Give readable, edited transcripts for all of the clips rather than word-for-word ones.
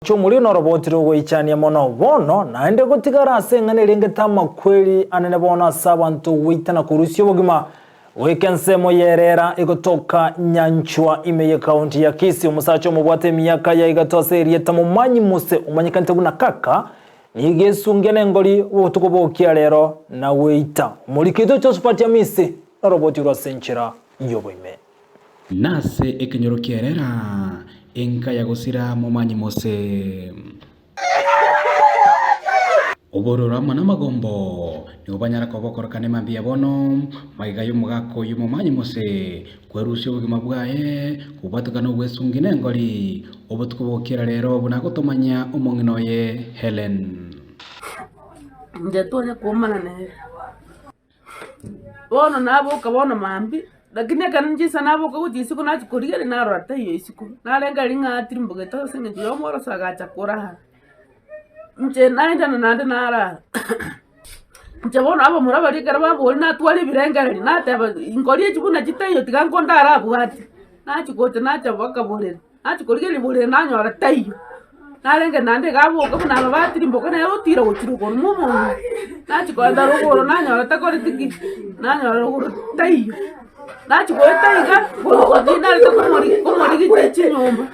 Chumuli no roboti rogo ichania mono bono naende gutigara asengane ringeta makweli anene bona asabantu witana kurusyo bugima wekensemo yerera igotoka Nyanchwa imeye kaunti ya Kisii. Umusacho mubwate miyaka ya igatose erieta mumanyi muse umanyikante guna kaka nigesungene ngoli utukubokia lero na weita mulikido cyo spati ya misi na roboti urasenchira yoboime nase ekinyorokerera enka ya gusira mumanyi mose oborora mwana magombo ni obanyara kobokorokane mambia bono maiga y'umugako y'umumanyi mose kwerusyo bugima bwaye kubatukana gwesungine ngoli obutukubokera rero bunagotomanya umongino ye Helen nje tone kumana ne bono nabo kabona mambi lakini kanjisa nabo ko jisiku na chikuriye na rata iyo isiku na lenga linga tirimbuge to singe yo moro saga chakura nje naenda nande nara nje bono abo muraba likara babo na twali birengari na taba ingoriye chibuna chitayo tikankonda arabu ati na chikote na chabaka bole na chikuriye libole na nyora tayo na lenga nande gabo ko na baba tirimbuge na yo tira uchiruko mumu na chikonda rugoro na nyora takori tiki na nyora rugoro tayo nachi goetaiga godina le komori gichechi nyomba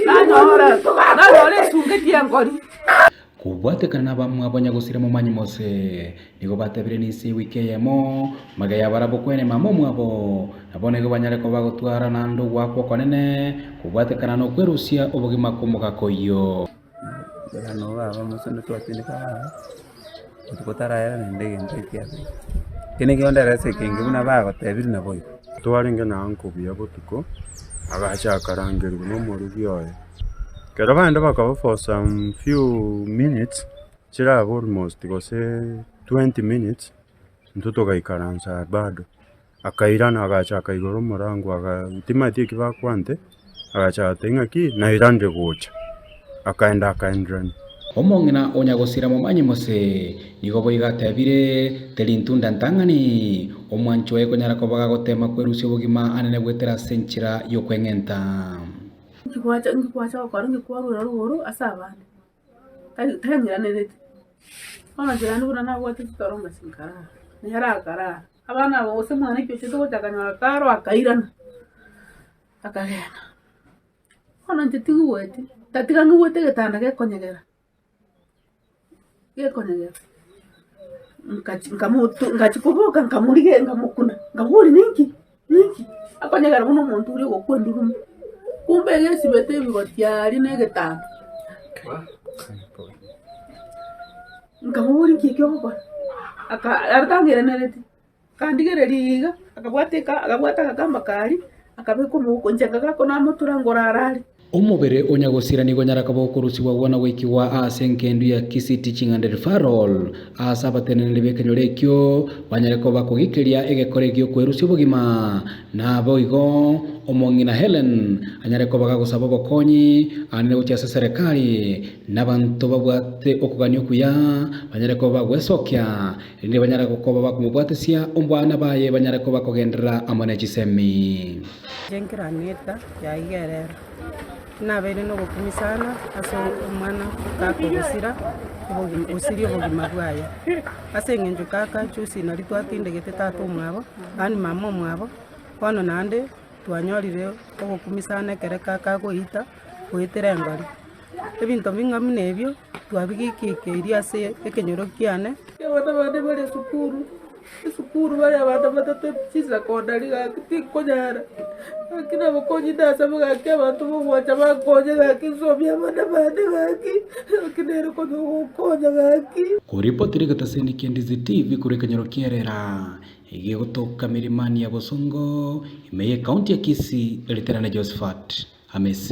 na nyora sungeti yankori kubwatekana bamwe abanyagusira mumanyi mose nigo batebire nisi wikeyemo magaya barabo kwene mamomu abo nabone go banyare ko bagotwara nando gwako konene kubwatekana no kwerusia obugima kumuka koyo no baba musone twatindika tukotara era ndege ndekia kene kionda rase kingi buna bagotebire na boy twaringe na nkubya botuko agacha karangerwa no muri byoye kera banda bakaba for some few minutes chira almost gose 20 minutes mtoto gaikaranza bado akairana agacha akaigoro murango agatima tiki bakwante agacha tenga ki na irande gocha akaenda akaendrani omongina onyagosira mumanyi mose nigo boigatebire telintunda ntangani omwancho ekonyara kobaga gotema kwerusyo bugima anene gwetera senchira yokwengenta ngikwacha okora ngikwarura ruguru asabana tanyira nerete ona jirani buna na gwate titoronga sinkara ni harakara abana bose mwana cyo cyo takanyara karo akairana akagena ona ntitingu wete tatika ngwete getanda gekonyegera ngachikubuka nkamurige ngamukuna ngahuri ninki akonyegera muno muntu uri gokwendurumu kumbe yesi bete bigotyari negetanda nkamuri kikyo kwa aratangira nereti kandigere liga akabwata kagamba kali akabeko muko njenga kako na mutura ngorarari omubere onyagosira nigo nyaraka bokurusiwa wana wiki wa asenkendu ya Kisii Teaching and Referral asabatenene bekenyorekyo banyareko bakogikiria egekoregyo kwerusyo bugima na boigo omongina Helen anyareko bagagosaba bokonyi anene gucyasa serikali nabantu babwate okuganyo kuya banyareko bagwesokya ndi banyareko ko bakumubwatesia ombwana baye banyareko bakogendera amane chisemi jenkiraneta ya igerera nabere no gukumisana aso umwana kako gusira usirio bugima bwaye asengenjo kaka chusi nari twatindegete tatu mwabo ani mama mwabo kono nande twanyorire ogukumisana kere kaka goita gwetera ngari ebinto bingami nebyo twabigikike iria se ekenyorokiane bade bare sukuru bari abana batatu chiza kondari gakiti konyara akina bokonyi dasa bagake abantu bwacha bakonye gakizobya abana bade gaki akinero ko konya gaki kuripotire gataseni Kendizi TV kurekenyorokerera igiye gutoka mirimani ya Bosongo imeye kaunti ya Kisii eliterana Josephat Hamisi.